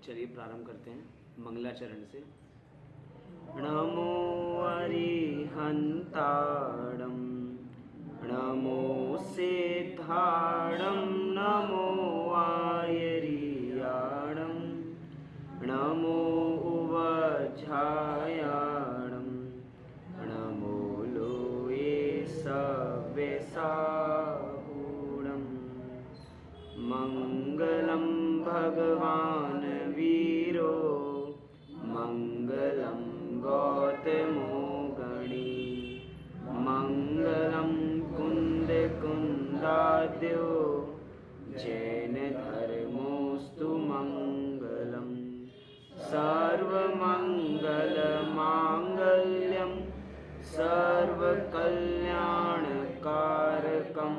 चलिए प्रारंभ करते हैं मंगलाचरण से। नमो अरिहंताणं नमो सिद्धाणं नमो आयर्याणं नमो उवझायाणं नमो लोये सव्यसाहूणं मंगलं भगवान् वीरो मंगलं गौतमो गणी मंगलं कुन्दकुन्दाद्यो जैनधर्मोऽस्तु मंगलं सर्वमङ्गलमाङ्गल्यं सर्वकल्याणकारकं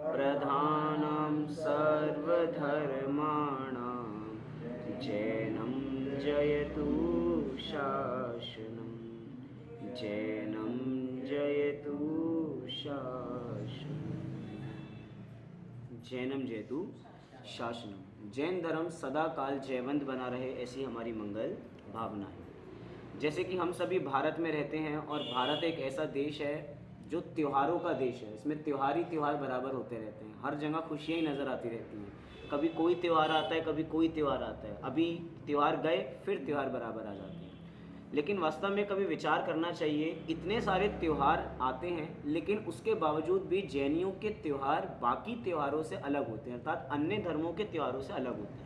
प्रधानं सर्वधर्माणां जैनं जयतु शासनं जैनं जयतु शासनं जैनम जयतु शासनम। जैन धर्म सदा काल जयवंत बना रहे, ऐसी हमारी मंगल भावना है। जैसे कि हम सभी भारत में रहते हैं और भारत एक ऐसा देश है जो त्योहारों का देश है। इसमें त्योहार ही त्योहार बराबर होते रहते हैं, हर जगह खुशियाँ ही नज़र आती रहती हैं। कभी कोई त्यौहार आता है, कभी कोई त्यौहार आता है, अभी त्यौहार गए फिर त्यौहार बराबर आ जाते हैं। लेकिन वास्तव में कभी विचार करना चाहिए, इतने सारे त्यौहार आते हैं लेकिन उसके बावजूद भी जैनियों के त्यौहार बाकी त्योहारों से अलग होते हैं, अर्थात अन्य धर्मों के त्योहारों से अलग होते हैं।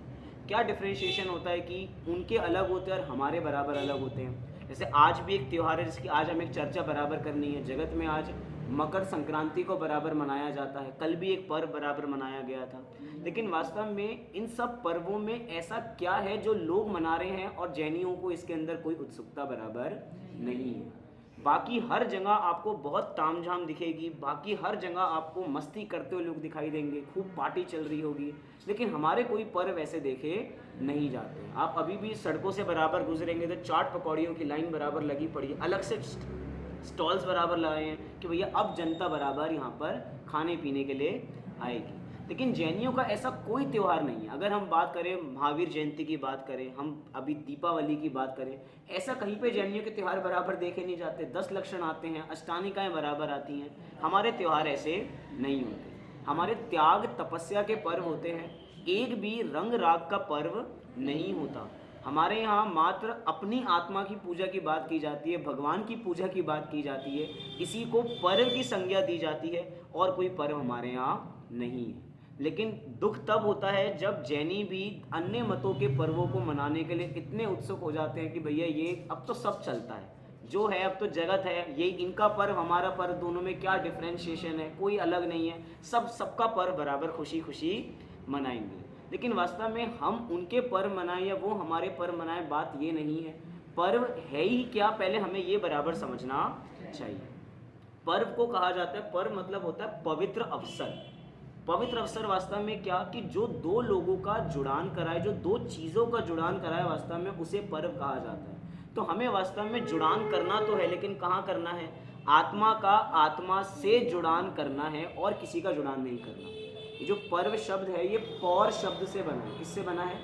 क्या डिफ्रेंशिएशन होता है कि उनके अलग होते हैं और हमारे बराबर अलग होते हैं। जैसे आज भी एक त्यौहार है जिसकी आज हमें एक चर्चा बराबर करनी है। जगत में आज मकर संक्रांति को बराबर मनाया जाता है, कल भी एक पर्व बराबर मनाया गया था। लेकिन वास्तव में इन सब पर्वों में ऐसा क्या है जो लोग मना रहे हैं और जैनियों को इसके अंदर कोई उत्सुकता बराबर नहीं है। बाकी हर जगह आपको बहुत तामझाम दिखेगी, बाकी हर जगह आपको मस्ती करते हुए लोग दिखाई देंगे, खूब पार्टी चल रही होगी, लेकिन हमारे कोई पर्व ऐसे देखे नहीं जाते। आप अभी भी सड़कों से बराबर गुजरेंगे तो चाट पकौड़ियों की लाइन बराबर लगी पड़ी है, अलग से स्टॉल्स बराबर लगाए हैं कि भैया अब जनता बराबर यहाँ पर खाने पीने के लिए आएगी। लेकिन जैनियों का ऐसा कोई त्यौहार नहीं है। अगर हम बात करें महावीर जयंती की बात करें, हम अभी दीपावली की बात करें, ऐसा कहीं पे जैनियों के त्यौहार बराबर देखे नहीं जाते। 10 लक्षण आते हैं, अष्टानिकाएँ बराबर आती हैं, हमारे त्यौहार ऐसे नहीं होते। हमारे त्याग तपस्या के पर्व होते हैं, एक भी रंग राग का पर्व नहीं होता। हमारे यहाँ मात्र अपनी आत्मा की पूजा की बात की जाती है, भगवान की पूजा की बात की जाती है, इसी को पर्व की संज्ञा दी जाती है और कोई पर्व हमारे यहाँ नहीं है। लेकिन दुख तब होता है जब जैनी भी अन्य मतों के पर्वों को मनाने के लिए इतने उत्सुक हो जाते हैं कि भैया ये अब तो सब चलता है, जो है अब तो जगत है, ये इनका पर्व हमारा पर्व, दोनों में क्या डिफ्रेंशिएशन है, कोई अलग नहीं है, सबका पर्व बराबर खुशी खुशी मनाएंगे। लेकिन वास्तव में हम उनके पर्व मनाएं या वो हमारे पर्व मनाएं, बात ये नहीं है। पर्व है ही क्या, पहले हमें ये बराबर समझना चाहिए। पर्व को कहा जाता है, पर्व मतलब होता है पवित्र अवसर। पवित्र अवसर वास्तव में क्या कि जो दो लोगों का जुड़ान कराए, जो दो चीज़ों का जुड़ान कराए, वास्तव में उसे पर्व कहा जाता है। तो हमें वास्तव में जुड़ान करना तो है, लेकिन कहाँ करना है? आत्मा का आत्मा से जुड़ान करना है और किसी का जुड़ान नहीं करना। ये जो पर्व शब्द है ये पौर शब्द से बना है। किससे बना है?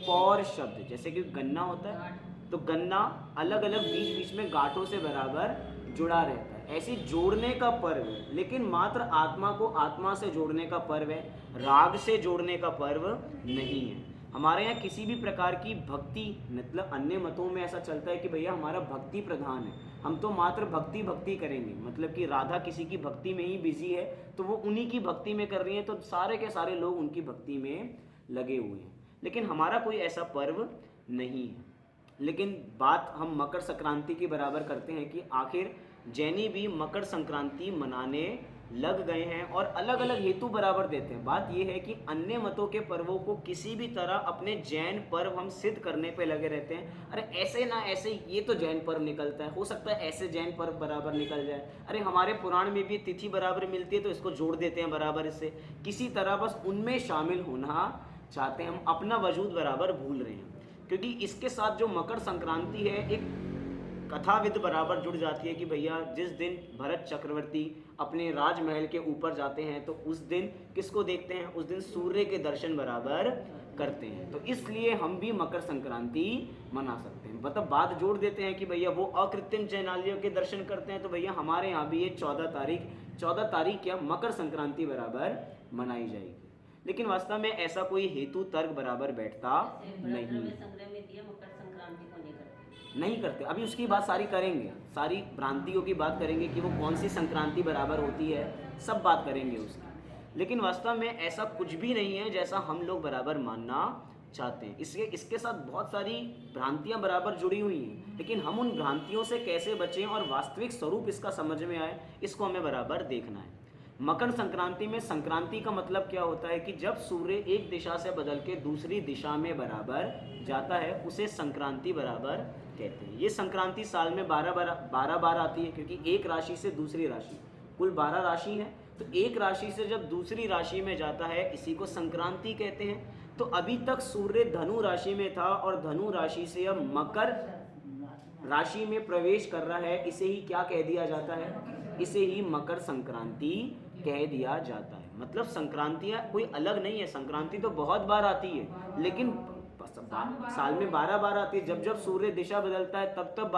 पौर शब्द। जैसे कि गन्ना होता है तो गन्ना अलग अलग बीच बीच में गांठों से बराबर जुड़ा रहता है, ऐसे जोड़ने का पर्व है। लेकिन मात्र आत्मा को आत्मा से जोड़ने का पर्व है, राग से जोड़ने का पर्व नहीं है। हमारे यहाँ किसी भी प्रकार की भक्ति, मतलब अन्य मतों में ऐसा चलता है कि भैया हमारा भक्ति प्रधान है, हम तो मात्र भक्ति भक्ति करेंगे, मतलब कि राधा किसी की भक्ति में ही बिजी है तो वो उन्हीं की भक्ति में कर रही है, तो सारे के सारे लोग उनकी भक्ति में लगे हुए हैं। लेकिन हमारा कोई ऐसा पर्व नहीं है। लेकिन बात हम मकर संक्रांति की बराबर करते हैं कि आखिर जैनी भी मकर संक्रांति मनाने लग गए हैं और अलग अलग हेतु बराबर देते हैं। बात यह है कि अन्य मतों के पर्वों को किसी भी तरह अपने जैन पर्व हम सिद्ध करने पे लगे रहते हैं। अरे ऐसे ना ऐसे ये तो जैन पर्व निकलता है, हो सकता है ऐसे जैन पर्व बराबर निकल जाए, अरे हमारे पुराण में भी तिथि बराबर मिलती है तो इसको जोड़ देते हैं बराबर इससे, किसी तरह बस उनमें शामिल होना चाहते हैं। हम अपना वजूद बराबर भूल रहे हैं, क्योंकि इसके साथ जो मकर संक्रांति है एक कथाविद बराबर जुड़ जाती है कि भैया जिस दिन भरत चक्रवर्ती अपने राजमहल के ऊपर जाते हैं तो उस दिन किसको देखते हैं? उस दिन सूर्य के दर्शन बराबर करते हैं, तो इसलिए हम भी मकर संक्रांति मना सकते हैं। मतलब बात जोड़ देते हैं कि भैया वो अकृत्रिम जैनालियों के दर्शन करते हैं, तो भैया हमारे यहाँ भी ये 14 तारीख क्या मकर संक्रांति बराबर मनाई जाएगी। लेकिन वास्तव में ऐसा कोई हेतु तर्क बराबर बैठता नहीं करते। अभी उसकी बात सारी करेंगे, सारी भ्रांतियों की बात करेंगे कि वो कौन सी संक्रांति बराबर होती है, सब बात करेंगे उसकी। लेकिन वास्तव में ऐसा कुछ भी नहीं है जैसा हम लोग बराबर मानना चाहते हैं। इसके साथ बहुत सारी भ्रांतियां बराबर जुड़ी हुई हैं, लेकिन हम उन भ्रांतियों से कैसे बचें और वास्तविक स्वरूप इसका समझ में आए, इसको हमें बराबर देखना है। मकर संक्रांति में संक्रांति का मतलब क्या होता है कि जब सूर्य एक दिशा से बदल के दूसरी दिशा में बराबर जाता है, उसे संक्रांति बराबर कहते हैं। ये संक्रांति साल में 12 बार आती है, क्योंकि एक राशि से दूसरी राशि, कुल 12 राशि है, तो एक राशि से जब दूसरी राशि में जाता है, इसी को संक्रांति कहते हैं। तो अभी तक सूर्य धनु राशि में था और धनु राशि से अब मकर राशि में प्रवेश कर रहा है, इसे ही क्या कह दिया जाता है, इसे ही मकर संक्रांति कह दिया जाता है। मतलब संक्रांतियां कोई अलग नहीं है, संक्रांति तो बहुत बार आती है, लेकिन साल में 12 बार आती है। जब जब सूर्य दिशा बदलता है तब तब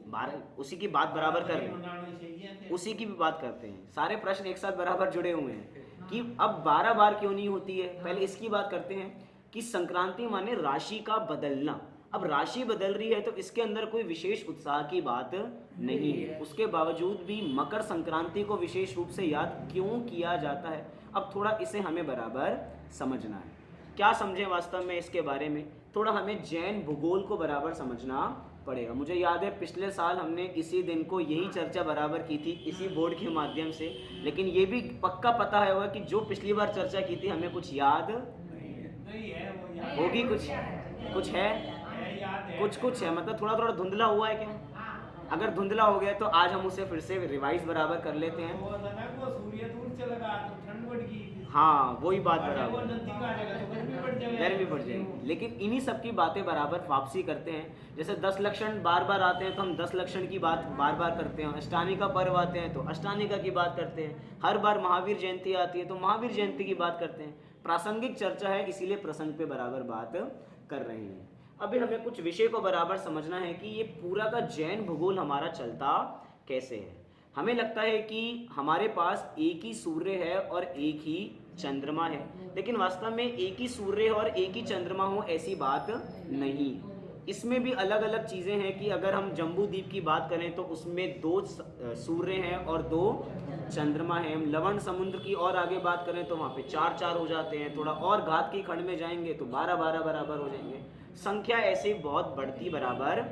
बार उसी की बात बराबर कर रहे हैं, उसी की भी बात करते हैं। सारे प्रश्न एक साथ बराबर जुड़े हुए हैं कि अब 12 बार क्यों नहीं होती है। पहले इसकी बात करते हैं कि संक्रांति माने राशि का बदलना। अब राशि बदल रही है तो इसके अंदर कोई विशेष उत्साह की बात नहीं है, उसके बावजूद भी मकर संक्रांति को विशेष रूप से याद क्यों किया जाता है, अब थोड़ा इसे हमें बराबर समझना है। क्या समझें वास्तव में इसके बारे में, थोड़ा हमें जैन भूगोल को बराबर समझना पड़ेगा। मुझे याद है पिछले साल हमने इसी दिन को यही चर्चा बराबर की थी इसी बोर्ड के माध्यम से, लेकिन ये भी पक्का पता है हुआ कि जो पिछली बार चर्चा की थी हमें कुछ याद होगी, कुछ है, मतलब थोड़ा धुंधला हुआ है क्या? अगर धुंधला हो गया तो आज हम उसे फिर से रिवाइज बराबर कर लेते हैं। हाँ वही बात बराबर, गर्मी बढ़ जाएगी। लेकिन इन्हीं सब की बातें बराबर वापसी करते हैं। जैसे 10 लक्षण बार बार आते हैं तो हम 10 लक्षण की बात बार बार करते हैं। अष्टानिका पर्व आते हैं तो अष्टानिका की बात करते हैं। हर बार महावीर जयंती आती है तो महावीर जयंती की बात करते हैं। प्रासंगिक चर्चा है, इसीलिए प्रसंग पे बराबर बात कर रहे हैं। अभी हमें कुछ विषय को बराबर समझना है कि ये पूरा का जैन भूगोल हमारा चलता कैसे है। हमें लगता है कि हमारे पास एक ही सूर्य है और एक ही चंद्रमा है, लेकिन वास्तव में एक ही सूर्य और एक ही चंद्रमा हो ऐसी बात नहीं। इसमें भी अलग अलग चीज़ें हैं कि अगर हम जम्बू द्वीप की बात करें तो उसमें 2 सूर्य हैं और 2 चंद्रमा हैं। हम लवण समुद्र की और आगे बात करें तो वहाँ पे 4 हो जाते हैं। थोड़ा और घात की खंड में जाएंगे तो 12 बराबर हो जाएंगे। संख्या ऐसे बहुत बढ़ती बराबर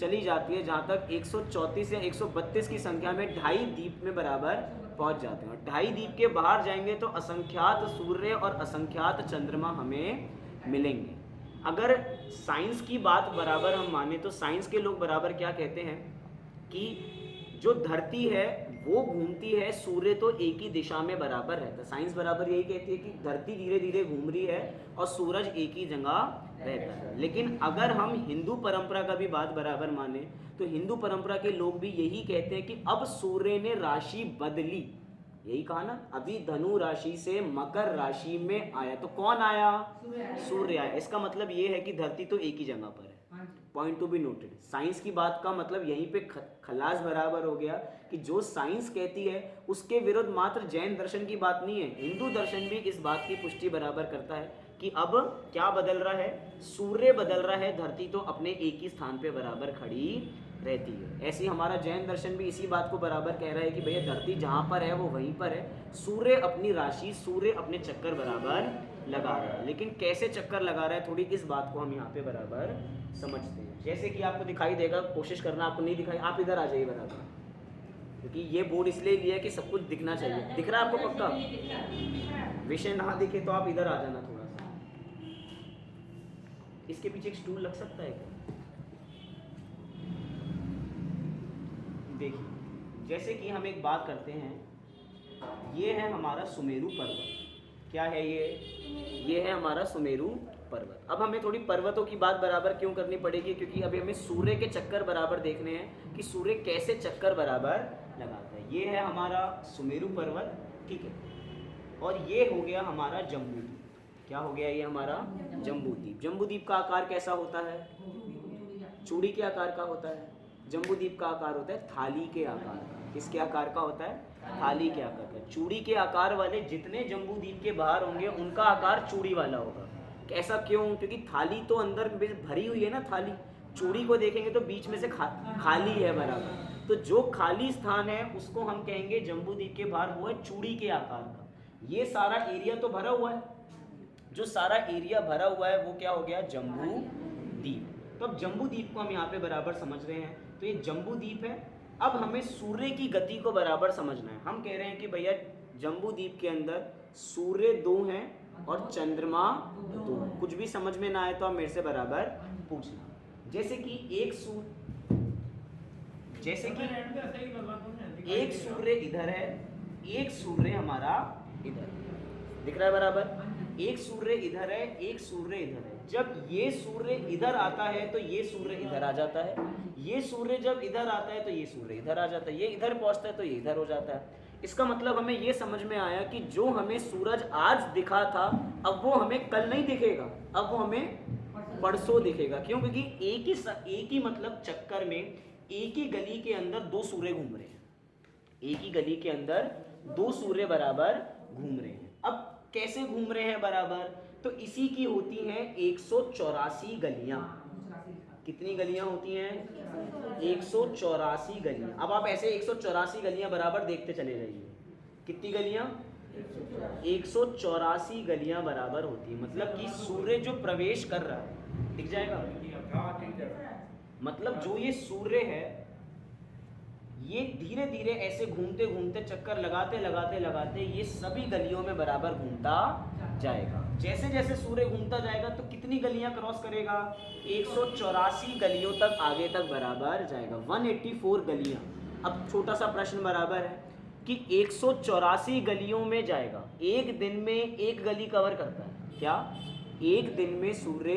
चली जाती है, जहाँ तक 134 या 132 की संख्या में 2.5 द्वीप में बराबर पहुँच जाते हैं। 2.5 द्वीप के बाहर जाएंगे तो असंख्यात सूर्य और असंख्यात चंद्रमा हमें मिलेंगे। अगर साइंस की बात बराबर हम माने तो साइंस के लोग बराबर क्या कहते हैं कि जो धरती है वो घूमती है, सूर्य तो एक ही दिशा में बराबर रहता है। साइंस बराबर यही कहती है कि धरती धीरे धीरे घूम रही है और सूरज एक ही जगह रहता है। लेकिन अगर हम हिंदू परंपरा का भी बात बराबर माने तो हिंदू परंपरा के लोग भी यही कहते हैं कि अब सूर्य ने राशि बदली। यही कहा ना, अभी धनु राशि से मकर राशि में आया, तो कौन आया? सूर्य आया। इसका मतलब ये है कि धरती तो एक ही जगह पर है। Point to be noted. Science की बात का मतलब यहीं पे खलास बराबर हो गया कि जो साइंस कहती है उसके विरुद्ध मात्र जैन दर्शन की बात नहीं है, हिंदू दर्शन भी इस बात की पुष्टि बराबर करता है कि अब क्या बदल रहा है, सूर्य बदल रहा है, धरती तो अपने एक ही स्थान पे बराबर खड़ी रहती है। ऐसे हमारा जैन दर्शन भी इसी बात को बराबर कह रहा है कि भैया धरती जहाँ पर है वो वहीं पर है, सूर्य अपनी राशि, सूर्य अपने चक्कर बराबर लगा रहा है। लेकिन कैसे चक्कर लगा रहा है, थोड़ी इस बात को हम यहाँ पे बराबर समझते हैं। जैसे कि आपको दिखाई देगा, कोशिश करना आपको नहीं दिखाई, आप इधर आ जाइए बराबर, क्योंकि ये बोर्ड इसलिए लिया है कि सब कुछ दिखना चाहिए। दिख रहा है आपको पक्का? विषय ना दिखे तो आप इधर आ जाना थोड़ा सा। इसके पीछे एक स्टूल लग सकता है क्या? देखिए, जैसे कि हम एक बात करते हैं, ये है हमारा सुमेरु पर्वत। क्या है ये है हमारा सुमेरु पर्वत। अब हमें थोड़ी पर्वतों की बात बराबर क्यों करनी पड़ेगी, क्योंकि अभी हमें सूर्य के चक्कर बराबर देखने हैं कि सूर्य कैसे चक्कर बराबर लगाता है। ये है हमारा सुमेरु पर्वत, ठीक है, और ये हो गया हमारा जम्बू द्वीप। क्या हो गया ये हमारा जम्बूद्वीप। जम्बूद्वीप का आकार कैसा होता है? चूड़ी के आकार का होता है। जम्बूद्वीप का आकार होता है थाली के आकार का। किसके आकार का होता है? थाली के आकार का। चूड़ी के आकार वाले जितने जम्बूद्वीप के बाहर होंगे उनका आकार चूड़ी वाला होगा। ऐसा क्यों? क्योंकि थाली तो अंदर भरी हुई है ना थाली। चूड़ी को देखेंगे तो बीच में से खाली है बराबर। तो जो खाली स्थान है उसको हम कहेंगे जम्बूद्वीप के बाहर वो है चूड़ी के आकार का। ये सारा एरिया तो भरा हुआ है, जो सारा एरिया भरा हुआ है वो क्या हो गया? जम्बूद्वीप। तो अब जम्बूद्वीप को हम यहाँ पे बराबर समझ रहे हैं, तो ये जम्बूद्वीप है। अब हमें सूर्य की गति को बराबर समझना है। हम कह रहे हैं कि भैया जम्बूद्वीप के अंदर सूर्य 2 हैं और चंद्रमा 2। कुछ भी समझ में ना आए तो आप मेरे से बराबर पूछना। जैसे कि एक सूर्य इधर है, एक सूर्य हमारा इधर दिख रहा है बराबर। एक सूर्य इधर है, एक सूर्य इधर है। जब ये सूर्य इधर आता है तो ये सूर्य इधर आ जाता है। ये सूर्य जब इधर आता है तो ये सूर्य इधर आ जाता है। ये इधर पहुंचता है तो ये इधर हो जाता है। इसका मतलब हमें ये समझ में आया कि जो हमें सूरज आज दिखा था अब वो हमें कल नहीं दिखेगा, अब वो हमें परसों दिखेगा। क्यों? क्योंकि एक ही मतलब चक्कर में एक ही गली के अंदर 2 सूर्य घूम रहे हैं। एक ही गली के अंदर 2 सूर्य बराबर घूम रहे हैं। अब कैसे घूम रहे हैं बराबर? तो इसी की होती हैं 184 गलियां। कितनी गलियां होती हैं? 184 गलियां। अब आप ऐसे 184 गलियां बराबर देखते चले जाइए। कितनी गलियां? 184 गलियां बराबर होती है। मतलब कि सूर्य जो प्रवेश कर रहा है, दिख जाएगा? मतलब जो ये सूर्य है ये धीरे धीरे ऐसे घूमते घूमते चक्कर लगाते लगाते लगाते ये सभी गलियों में बराबर घूमता जाएगा। जैसे जैसे सूर्य घूमता जाएगा तो कितनी गलियां क्रॉस करेगा? 184 गलियों तक आगे तक बराबर जाएगा। 184 गलियां। अब छोटा सा प्रश्न बराबर है कि 184 गलियों में जाएगा, एक दिन में एक गली कवर करता है क्या? एक दिन में सूर्य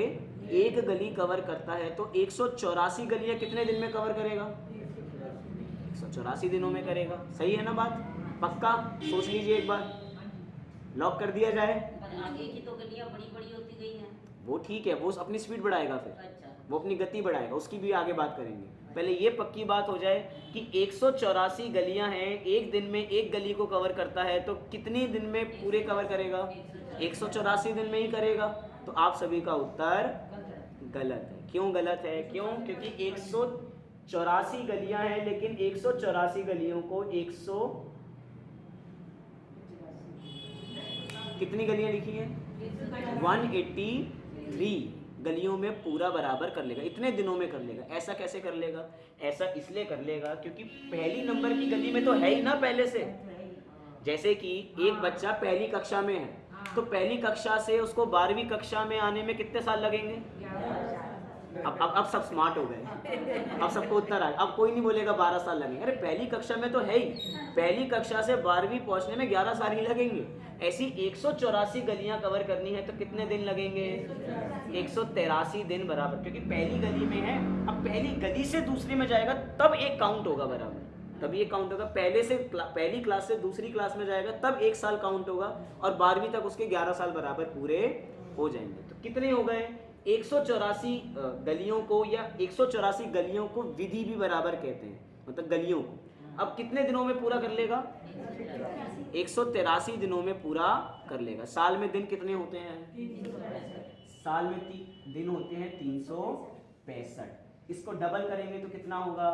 एक गली कवर करता है तो 184 गलियां कितने दिन में कवर करेगा? 184 दिनों में करेगा। सही है ना बात? पक्का? सोच लीजिए एक बार, लॉक कर दिया जाए। आगे की तो गलियां बड़ी बड़ी होती गई हैं। वो ठीक है, वो अपनी स्पीड बढ़ाएगा, फिर अच्छा। वो अपनी गति बढ़ाएगा, उसकी भी आगे बात करेंगे। पहले ये पक्की बात हो जाए कि 184 गलियां हैं, एक दिन में एक गली को कवर करता है तो कितनी दिन में पूरे कवर करेगा? 184 दिन में ही करेगा। तो आप सभी का उत्तर गलत है। क्यों गलत है? क्यों? क्योंकि 184 गलियां हैं लेकिन 184 गलियों को 100 कितनी गलियां लिखी हैं? 183 गलियों में पूरा बराबर कर लेगा, इतने दिनों में कर लेगा। ऐसा कैसे कर लेगा? ऐसा इसलिए कर लेगा क्योंकि पहली नंबर की गली में तो है ही ना पहले से। जैसे कि एक बच्चा पहली कक्षा में है तो पहली कक्षा से उसको 12वीं कक्षा में आने में कितने साल लगेंगे? अब सब स्मार्ट हो गए, अब सबको उत्तर आ, अब कोई नहीं बोलेगा 12 साल लगेंगे। अरे पहली कक्षा में तो है ही, पहली कक्षा से 12वीं पहुंचने में 11 साल ही लगेंगे। ऐसी 184 गलियां कवर करनी है तो कितने दिन लगेंगे? 183 दिन बराबर, क्योंकि पहली गली में है। अब पहली गली से दूसरी में जाएगा तब एक काउंट होगा बराबर, तब ये काउंट होगा। पहली क्लास से दूसरी क्लास में जाएगा तब 1 साल काउंट होगा और 12वीं तक उसके 11 साल बराबर पूरे हो जाएंगे। तो कितने हो गए? 184 गलियों को, या 184 गलियों को विधि भी बराबर कहते हैं, मतलब गलियों को। अब कितने दिनों में पूरा कर लेगा? 183 दिनों में पूरा कर लेगा। साल में दिन कितने होते हैं? साल में दिन होते हैं 365। इसको डबल करेंगे तो कितना होगा?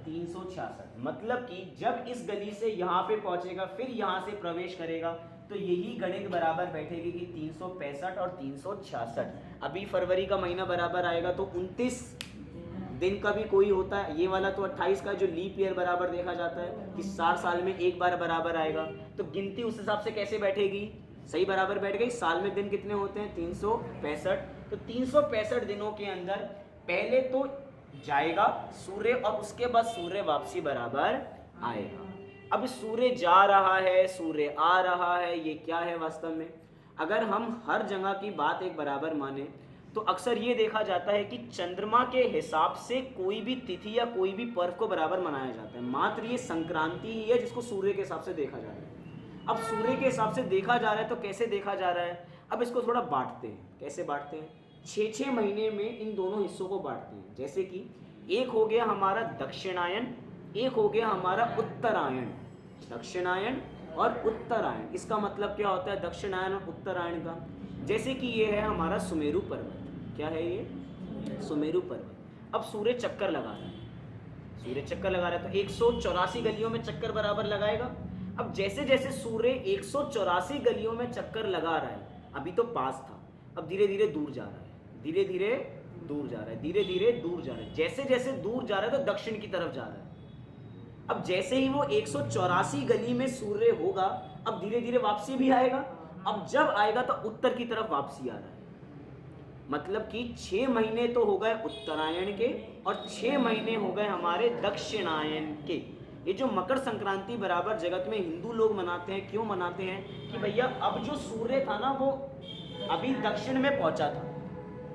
366। मतलब कि जब इस गली से यहाँ पे पहुंचेगा फिर यहाँ से प्रवेश करेगा तो यही गणित बराबर बैठेगी कि 365 और 366। अभी फरवरी का महीना बराबर आएगा तो 29 दिन का भी कोई होता है, ये वाला तो 28 का जो लीप ईयर बराबर देखा जाता है कि 4 साल में एक बार बराबर आएगा। तो गिनती उस हिसाब से कैसे बैठेगी? सही बराबर बैठ गई। साल में दिन कितने होते हैं? 365। तो 365 दिनों के अंदर पहले तो जाएगा सूर्य और उसके बाद सूर्य वापसी बराबर आएगा। अब सूर्य जा रहा है, सूर्य आ रहा है, ये क्या है वास्तव में? अगर हम हर जगह की बात एक बराबर माने तो अक्सर ये देखा जाता है कि चंद्रमा के हिसाब से कोई भी तिथि या कोई भी पर्व को बराबर मनाया जाता है। मात्र ये संक्रांति ही है जिसको सूर्य के हिसाब से देखा जा रहा है। अब सूर्य के हिसाब से देखा जा रहा है तो कैसे देखा जा रहा है, अब इसको थोड़ा बांटते हैं। कैसे बांटते हैं, 6-6 महीने में इन दोनों हिस्सों को बांटते हैं। जैसे कि एक हो गया हमारा दक्षिणायन, एक हो गया हमारा उत्तरायण। दक्षिणायन और उत्तरायण, इसका मतलब क्या होता है दक्षिणायन और उत्तरायण का। जैसे कि ये है हमारा सुमेरु पर्वत। क्या है ये, सुमेरु पर्वत। अब सूर्य चक्कर लगा रहा है, सूर्य चक्कर लगा रहा है तो 184 गलियों में चक्कर बराबर लगाएगा। अब जैसे जैसे सूर्य 184 गलियों में चक्कर लगा रहा है, अभी तो पास था, अब धीरे धीरे दूर जा रहा है, धीरे धीरे दूर जा रहा है, धीरे धीरे दूर जा रहा है। जैसे जैसे दूर जा रहा है तो दक्षिण की तरफ जा रहा है। अब जैसे ही वो 184 गली में सूर्य होगा, अब धीरे धीरे वापसी भी आएगा। अब जब आएगा तो उत्तर की तरफ वापसी आ रहा है। मतलब कि 6 महीने तो हो गए उत्तरायण के और 6 महीने हो गए हमारे दक्षिणायन के। ये जो मकर संक्रांति बराबर जगत में हिंदू लोग मनाते हैं, क्यों मनाते हैं कि भैया अब जो सूर्य था ना वो अभी दक्षिण में पहुंचा था।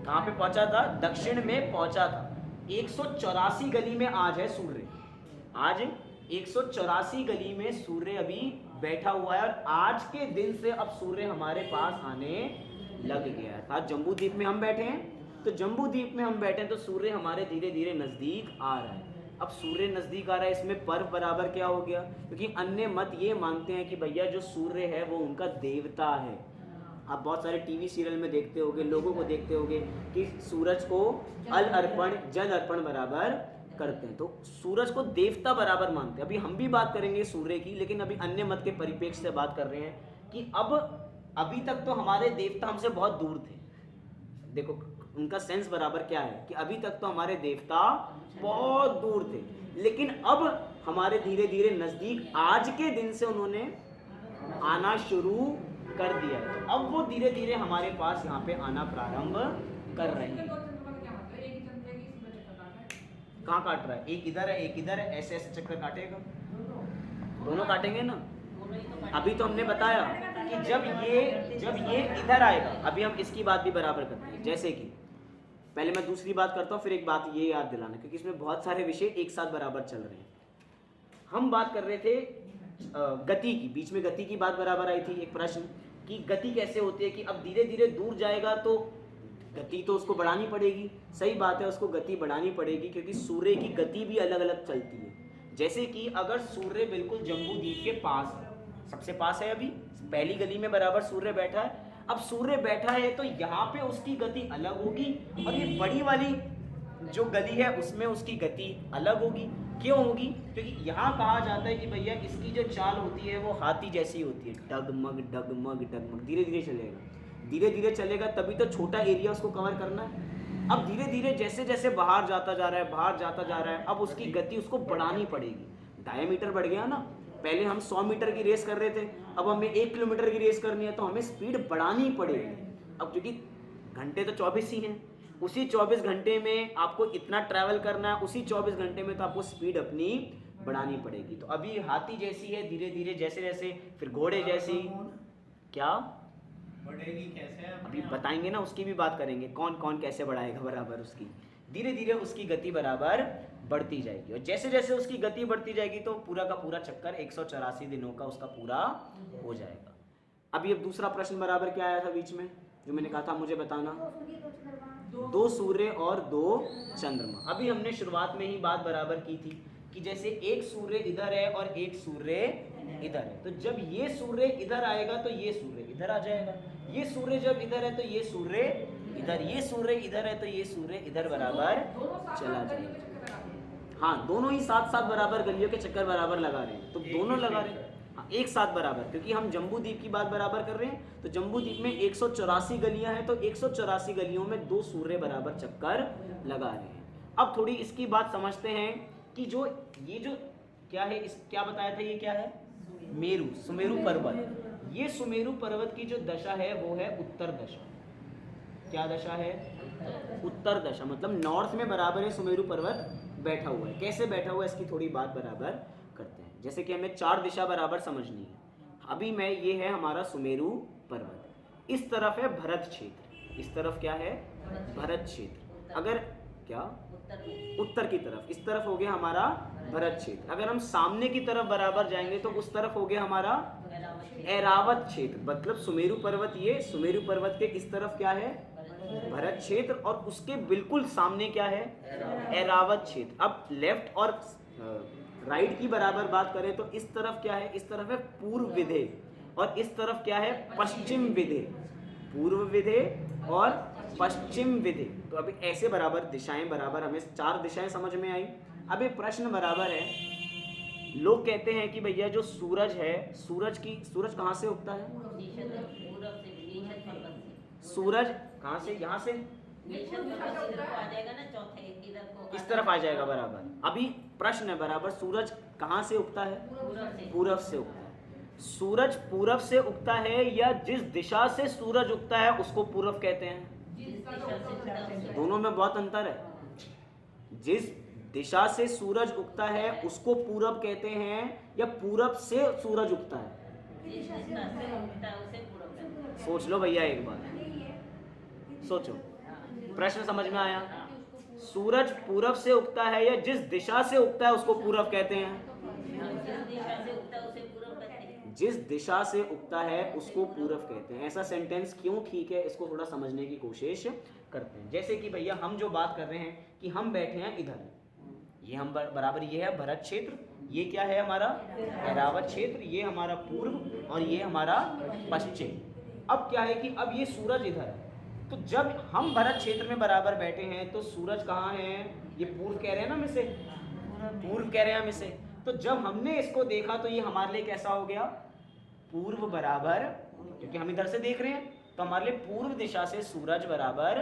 कहाँ पे पहुंचा था, दक्षिण में पहुंचा था। 184 गली में आज है सूर्य, आज 184 गली में सूर्य अभी बैठा हुआ है और आज के दिन से अब सूर्य हमारे पास आने लग गया था। जम्बू द्वीप में हम बैठे हैं, तो जम्बू द्वीप में हम बैठे हैं तो सूर्य हमारे धीरे धीरे नजदीक आ रहा है। अब सूर्य नजदीक आ रहा है, इसमें पर्व बराबर क्या हो गया, क्योंकि अन्य मत ये मानते हैं कि भैया जो सूर्य है वो उनका देवता है। आप बहुत सारे टीवी सीरियल में देखते होंगे, लोगों को देखते होंगे कि सूरज को अल अर्पण जल अर्पण बराबर करते हैं, तो सूरज को देवता बराबर मानते हैं। अभी हम भी बात करेंगे सूर्य की, लेकिन अभी अन्य मत के परिप्रेक्ष्य से बात कर रहे हैं कि अब अभी तक तो हमारे देवता हमसे बहुत दूर थे। देखो उनका सेंस बराबर क्या है कि अभी तक तो हमारे देवता बहुत दूर थे, लेकिन अब हमारे धीरे धीरे नजदीक आज के दिन से उन्होंने आना शुरू कर दिया है। तो अब वो धीरे धीरे हमारे पास यहाँ पे आना प्रारंभ कर रहे हैं। कहाँ काट रहा है, एक इधर है एक इधर है, ऐसे ऐसे चक्कर काटेगा, दोनों काटेंगे ना। अभी तो हमने बताया कि जब ये इधर आएगा, अभी हम इसकी बात भी बराबर करते हैं। जैसे कि पहले मैं दूसरी बात करता हूँ, फिर एक बात ये याद दिलाना, क्योंकि इसमें बहुत सारे विषय एक साथ बराबर चल रहे हैं। हम बात कर रहे थे गति की, बीच में गति की बात बराबर आई थी, एक प्रश्न कि गति कैसे होती है कि अब धीरे धीरे दूर जाएगा तो गति तो उसको बढ़ानी पड़ेगी। सही बात है, उसको गति बढ़ानी पड़ेगी क्योंकि सूर्य की गति भी अलग अलग चलती है। जैसे कि अगर सूर्य बिल्कुल जम्बू द्वीप के पास है, सबसे पास है, अभी पहली गली में बराबर सूर्य बैठा है। अब सूर्य बैठा है तो यहाँ पे उसकी गति अलग होगी और ये बड़ी वाली जो गली है उसमें उसकी गति अलग होगी। क्यों होगी, क्योंकि यहाँ कहा जाता है कि भैया इसकी जो चाल होती है वो हाथी जैसी होती है, डगमग डगमग डगमग, धीरे धीरे चलेगा, धीरे धीरे चलेगा, तभी तो छोटा एरिया उसको कवर करना है। अब धीरे धीरे जैसे जैसे बाहर जाता जा रहा है, बाहर जाता जा रहा है, अब उसकी गति उसको बढ़ानी पड़ेगी। डायमीटर बढ़ गया ना, पहले हम 100 मीटर की रेस कर रहे थे, अब हमें 1 किलोमीटर की रेस करनी है तो हमें स्पीड बढ़ानी पड़ेगी। अब क्योंकि घंटे तो 24 ही हैं, उसी 24 घंटे में आपको इतना ट्रैवल करना है, उसी 24 घंटे में तो आपको स्पीड अपनी बढ़ानी पड़ेगी। तो अभी हाथी जैसी है, धीरे धीरे जैसे जैसे, फिर घोड़े जैसी, क्या बढ़ेगी कैसे, अभी बताएंगे ना, उसकी भी बात करेंगे, कौन कौन कैसे बढ़ाएगा बराबर उसकी। धीरे धीरे उसकी गति बराबर बढ़ती जाएगी और जैसे जैसे उसकी गति बढ़ती जाएगी तो पूरा का पूरा चक्कर 184 दिनों का उसका पूरा हो जाएगा। अभी अब दूसरा प्रश्न बराबर क्या आया था बीच में, जो मैंने कहा था मुझे बताना, 2 सूर्य और 2 चंद्रमा। अभी हमने शुरुआत में ही बात बराबर की थी कि जैसे एक सूर्य इधर है और एक सूर्य इधर है, तो जब ये सूर्य इधर आएगा तो ये सूर्य इधर आ जाएगा, ये सूर्य जब इधर है तो ये सूर्य इधर, ये सूर्य इधर है तो ये सूर्य इधर बराबर चला जाएगा। हाँ, दोनों ही साथ साथ बराबर गलियों के चक्कर बराबर लगा रहे हैं, तो दोनों लगा रहे हैं, हाँ, एक साथ बराबर, क्योंकि हम जम्बू द्वीप की बात बराबर कर रहे हैं। तो जम्बू द्वीप में 184 गलियां हैं, तो 184 गलियों में 2 सूर्य बराबर चक्कर लगा रहे हैं। अब थोड़ी इसकी बात समझते हैं कि जो ये जो क्या है, इस क्या बताया था, ये क्या है, मेरू, सुमेरु पर्वत। ये सुमेरु पर्वत की जो दशा है वो है उत्तर दशा। क्या दशा है, उत्तर दशा, मतलब नॉर्थ में बराबर है सुमेरु पर्वत बैठा हुआ है। कैसे बैठा हुआ है इसकी थोड़ी बात बराबर करते हैं। जैसे कि हमें 4 दिशा बराबर समझनी है। अभी मैं, ये है हमारा सुमेरु पर्वत, इस तरफ है भरत क्षेत्र, इस तरफ क्या है, भरत क्षेत्र। अगर क्या, उत्तर की तरफ, इस तरफ हो गया हमारा भरत क्षेत्र। अगर हम सामने की तरफ बराबर जाएंगे तो उस तरफ हो गया हमारा ऐरावत क्षेत्र, मतलब सुमेरु पर्वत, ये सुमेरु पर्वत के इस तरफ क्या है, भरत क्षेत्र, और उसके बिल्कुल सामने क्या है, ऐरावत क्षेत्र। अब लेफ्ट और राइट की बराबर बात करें तो इस तरफ क्या है, इस तरफ है पूर्व विधेय, और इस तरफ क्या है, पश्चिम विधेय। पूर्व विधेय और पश्चिम विधेय। तो अभी ऐसे बराबर दिशाएं, बराबर हमें 4 दिशाएं समझ में आई। अब ये प्रश्न बराबर है, लोग कहते हैं कि भैया जो सूरज है, सूरज कहाँ से उगता है, पूरब से नीशत पर्वत से। सूरज कहाँ से, यहाँ से नीशत पर्वत इधर को आ जाएगा ना, चौथे इधर को इस तरफ आ जाएगा बराबर। अभी प्रश्न है बराबर, सूरज कहाँ से उगता है, पूरब से। पूरब से उगता है। सूरज पूरब से उगता है या जिस दिशा से सूरज उगता है उसको पूरब कहते हैं? जिस दिशा से उगता है उसे। दोनों में बहुत अंतर है। जिस दिशा से सूरज उगता है उसको पूरब कहते हैं या पूरब से सूरज उगता है? जिस दिशा से उगता है उसे पूरब कहते हैं। सोच लो भैया एक बार, सोचो, प्रश्न समझ में आया? सूरज पूरब से उगता है या जिस दिशा से उगता है उसको पूरब कहते हैं? जिस दिशा से उगता है उसे पूरब कहते हैं। जिस दिशा से उगता है उसको पूरब कहते हैं। ऐसा सेंटेंस क्यों ठीक है, इसको थोड़ा समझने की कोशिश करते हैं। जैसे कि भैया हम जो बात कर रहे हैं कि हम बैठे हैं इधर, ये हम बराबर, ये है भरत क्षेत्र, ये क्या है हमारा ऐरावत क्षेत्र, ये हमारा पूर्व और ये हमारा पश्चिम। अब क्या है कि अब ये सूरज इधर है, तो जब हम भरत क्षेत्र में बराबर बैठे हैं तो सूरज कहाँ है, ये पूर्व कह रहे हैं ना हम इसे, पूर्व कह रहे हैं हम इसे। तो जब हमने इसको देखा तो ये हमारे लिए कैसा हो गया, पूर्व बराबर, क्योंकि हम इधर से देख रहे हैं तो हमारे लिए पूर्व दिशा से सूरज बराबर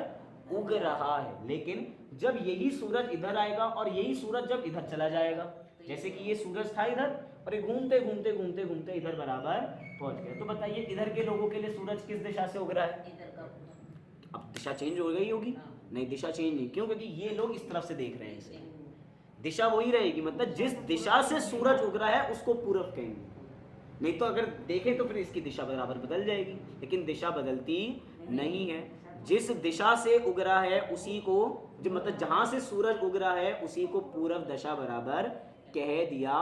उग रहा है। लेकिन जब यही सूरज इधर आएगा और यही सूरज जब इधर चला जाएगा, जैसे कि ये सूरज था इधर और ये घूमते घूमते घूमते घूमते इधर बराबर पहुंच गया, तो बताइए इधर के लोगों के लिए सूरज किस दिशा से उग रहा है? इधर का पूरब। अब दिशा चेंज हो गई होगी? नहीं, दिशा चेंज नहीं। क्यों? क्योंकि ये लोग इस तरफ से देख रहे हैं इसे, दिशा वही रहेगी। मतलब जिस दिशा से सूरज उग रहा है उसको पूरब कहेंगे। नहीं तो अगर देखें तो फिर इसकी दिशा बराबर बदल जाएगी, लेकिन दिशा बदलती नहीं है। जिस दिशा से उग रहा है उसी को, जो मतलब जहां से सूरज उग रहा है उसी को पूरब दशा बराबर कह दिया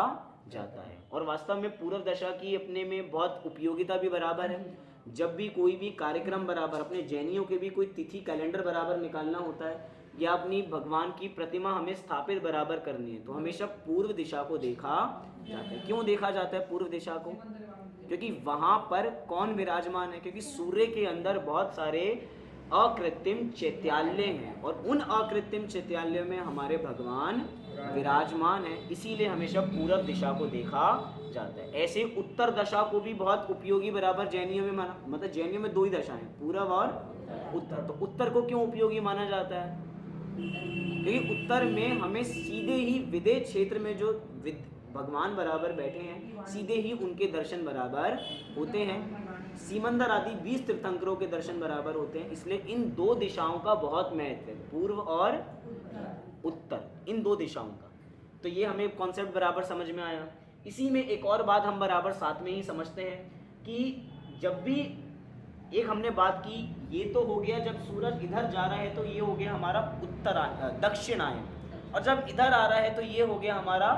जाता है। और वास्तव में पूरब दशा की अपने में बहुत उपयोगिता भी बराबर है। जब भी कोई भी कार्यक्रम बराबर, अपने जैनियों के भी कोई तिथि कैलेंडर बराबर निकालना होता है या अपनी भगवान की प्रतिमा हमें स्थापित बराबर करनी है तो हमेशा पूर्व दिशा को देखा जाता है। क्यों देखा जाता है पूर्व दिशा को? क्योंकि वहां पर कौन विराजमान है? क्योंकि सूर्य के अंदर बहुत सारे अकृत्रिम चैत्यालय हैं और उन अकृत्रिम चैत्यालयों में हमारे भगवान विराजमान है, इसीलिए हमेशा पूरब दिशा को देखा जाता है। ऐसे उत्तर दशा को भी बहुत उपयोगी बराबर जैनियों में माना, मतलब जैनियों में 2 ही दशा हैं, पूरब और उत्तर। तो उत्तर को क्यों उपयोगी माना जाता है? क्योंकि उत्तर में हमें सीधे ही विदेह क्षेत्र में जो भगवान बराबर बैठे हैं सीधे ही उनके दर्शन बराबर होते हैं। सीमंदर आदि 20 तीर्थंकरों के दर्शन बराबर होते हैं, इसलिए इन 2 दिशाओं का बहुत महत्व है, पूर्व और उत्तर, इन 2 दिशाओं का। तो ये हमें कॉन्सेप्ट बराबर समझ में आया। इसी में एक और बात हम बराबर साथ में ही समझते हैं कि जब भी एक हमने बात की, ये तो हो गया जब सूरज इधर जा रहा है तो ये हो गया हमारा दक्षिणायन, और जब इधर आ रहा है तो ये हो गया हमारा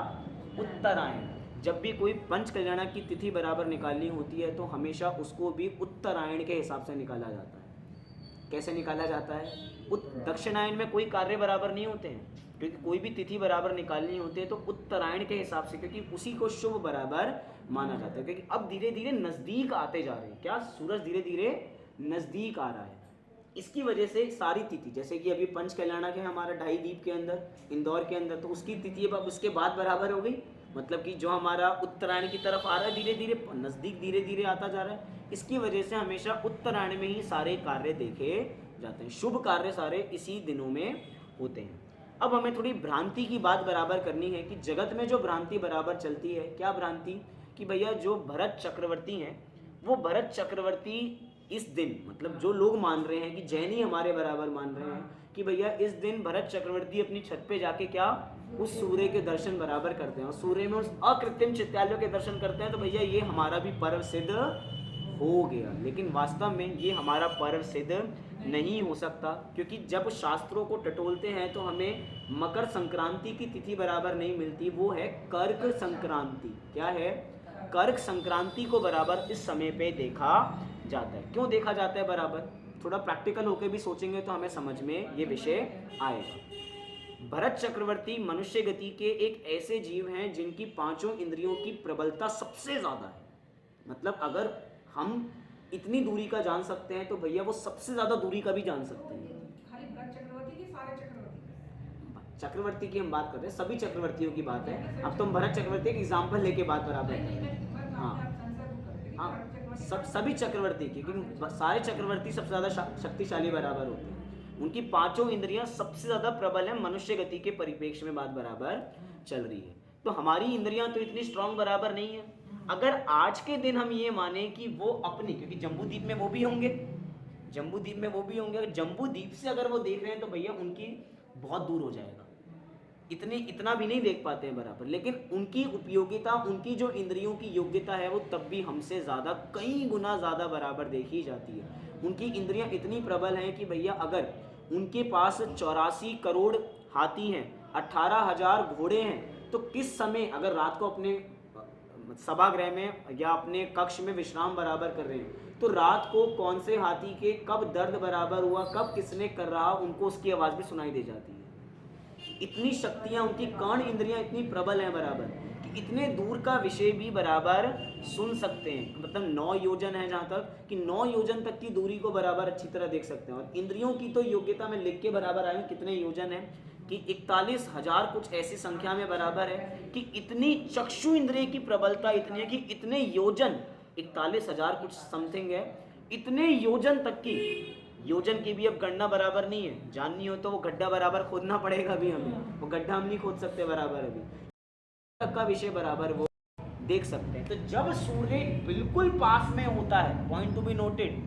उत्तरायण। जब भी कोई पंच कल्याण की तिथि बराबर निकालनी होती है तो हमेशा उसको भी उत्तरायण के हिसाब से निकाला जाता है। कैसे निकाला जाता है? दक्षिणायन में कोई कार्य बराबर नहीं होते हैं, क्योंकि कोई भी तिथि बराबर निकालनी होती है तो उत्तरायण के हिसाब से, क्योंकि उसी को शुभ बराबर माना जाता है। क्योंकि अब धीरे धीरे नज़दीक आते जा रहे हैं, क्या सूरज धीरे धीरे नज़दीक आ रहा है, इसकी वजह से सारी तिथि, जैसे कि अभी पंच कल्याणा के हमारा ढाई दीप के अंदर इंदौर के अंदर, तो उसकी तिथि अब उसके बाद बराबर हो गई। मतलब कि जो हमारा उत्तरायण की तरफ आ रहा है धीरे धीरे नज़दीक, धीरे धीरे आता जा रहा है। इसकी वजह से हमेशा उत्तरायण में ही सारे कार्य देखे जाते हैं, शुभ कार्य सारे इसी दिनों में होते हैं। अब हमें थोड़ी भ्रांति की बात बराबर करनी है कि जगत में जो भ्रांति बराबर चलती है, क्या भ्रांति? कि भैया जो भरत चक्रवर्ती हैं वो भरत चक्रवर्ती इस दिन, मतलब जो लोग मान रहे हैं कि जैनी हमारे बराबर मान रहे हैं कि भैया इस दिन भरत चक्रवर्ती अपनी छत पे जाके क्या उस सूर्य के दर्शन बराबर करते हैं और सूर्य में उस अकृत्रिम चित्तालयों के दर्शन करते हैं, तो भैया ये हमारा भी पर्व सिद्ध हो गया। लेकिन वास्तव में ये हमारा पर्व सिद्ध नहीं हो सकता, क्योंकि जब शास्त्रों को टटोलते हैं तो हमें मकर संक्रांति की तिथि बराबर नहीं मिलती, वो है कर्क संक्रांति। क्या है? कर्क संक्रांति को बराबर इस समय पे देखा जाता है। क्यों देखा जाता है बराबर? थोड़ा प्रैक्टिकल होकर भी सोचेंगे तो हमें समझ में ये विषय आएगा। भरत चक्रवर्ती मनुष्य गति के एक ऐसे जीव हैं जिनकी पांचों इंद्रियों की प्रबलता सबसे ज्यादा है। मतलब अगर हम इतनी दूरी का जान सकते हैं तो भैया वो सबसे ज्यादा दूरी का भी जान सकते हैं। खाली भरत चक्रवर्ती की सारे चक्रवर्ती? चक्रवर्ती की हम बात कर रहे हैं, सभी चक्रवर्तियों की बात है। अब तुम भरत चक्रवर्ती एक एग्जाम्पल लेके बात बराबर कर रहे हैं। हाँ, सब सभी चक्रवर्ती की, क्योंकि सारे चक्रवर्ती सबसे ज्यादा शक्तिशाली बराबर होते हैं। उनकी पांचों इंद्रियां सबसे ज्यादा प्रबल है। मनुष्य गति के परिप्रेक्ष्य में बात बराबर चल रही है। तो हमारी इंद्रियां तो इतनी स्ट्रांग बराबर नहीं है। अगर आज के दिन हम ये माने कि वो अपनी, क्योंकि जम्बूद्वीप में वो भी होंगे, जम्बूद्वीप में वो भी होंगे, अगर जम्बूद्वीप से अगर वो देख रहे हैं तो भैया उनकी बहुत दूर हो जाएगा, इतना भी नहीं देख पाते हैं बराबर। लेकिन उनकी उपयोगिता, उनकी जो इंद्रियों की योग्यता है वो तब भी हमसे ज़्यादा, कई गुना ज़्यादा बराबर देखी जाती है। उनकी इंद्रियां इतनी प्रबल हैं कि भैया अगर उनके पास 84 करोड़ हाथी हैं, 18,000 घोड़े हैं, तो किस समय अगर रात को अपने सभागृह में या अपने कक्ष में विश्राम बराबर कर रहे हैं तो रात को कौन से हाथी के कब दर्द बराबर हुआ, कब किसने कर रहा, उनको उसकी आवाज़ भी सुनाई दे जाती है। इतनी शक्तियां, उनकी कर्ण इंद्रियां इतनी प्रबल हैं बराबर कि इतने दूर का विषय भी बराबर सुन सकते हैं। मतलब 9 योजन है जहाँ तक कि 9 योजन तक की दूरी को बराबर अच्छी तरह देख सकते हैं। और इंद्रियों की तो योग्यता में लिख के बराबर आए कितने योजन है कि 41,000 कुछ ऐसी संख्या में बराबर है कि इतनी चक्षु इंद्रिय की प्रबलता इतनी है कि इतने योजन, 41,000 कुछ समथिंग है, इतने योजन तक की, योजन की भी अब गणना बराबर नहीं है। जाननी हो तो वो गड्ढा बराबर खोदना पड़ेगा अभी हमें, वो गड्ढा हम नहीं खोद सकते बराबर अभी तक का विषय बराबर वो देख सकते हैं। तो जब सूर्य बिल्कुल पास में होता है, पॉइंट टू बी नोटेड,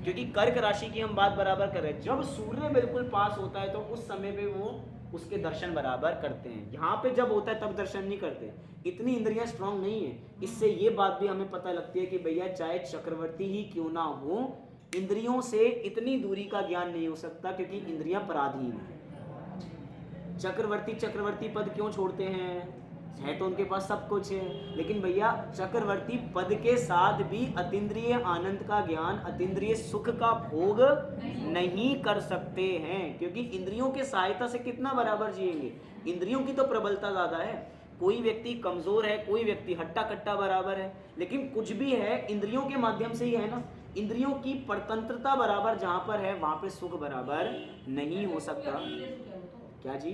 क्योंकि कर्क राशि की हम बात बराबर कर रहे हैं, जब सूर्य बिल्कुल पास होता है तो उस समय पे वो उसके दर्शन बराबर करते हैं। यहाँ पे जब होता है तब दर्शन नहीं करते, इतनी इंद्रियां स्ट्रांग नहीं है। इससे ये बात भी हमें पता लगती है कि भैया चाहे चक्रवर्ती ही क्यों ना हो, इंद्रियों से इतनी दूरी का ज्ञान नहीं हो सकता, क्योंकि इंद्रियां पराधीन हैं। चक्रवर्ती पद क्यों छोड़ते हैं? है तो उनके पास सब कुछ है, लेकिन भैया चक्रवर्ती पद के साथ भी अतीन्द्रिय आनंद का ज्ञान, अतीन्द्रिय सुख का भोग नहीं कर सकते हैं, क्योंकि इंद्रियों के सहायता से कितना बराबर जिएंगे। इंद्रियों की तो प्रबलता ज्यादा है। कोई व्यक्ति कमजोर है, कोई व्यक्ति हट्टा कट्टा बराबर है, लेकिन कुछ भी है इंद्रियों के माध्यम से ही है ना। इंद्रियों की परतंत्रता बराबर जहां पर है वहां पे सुख बराबर नहीं हो सकता। क्या जी?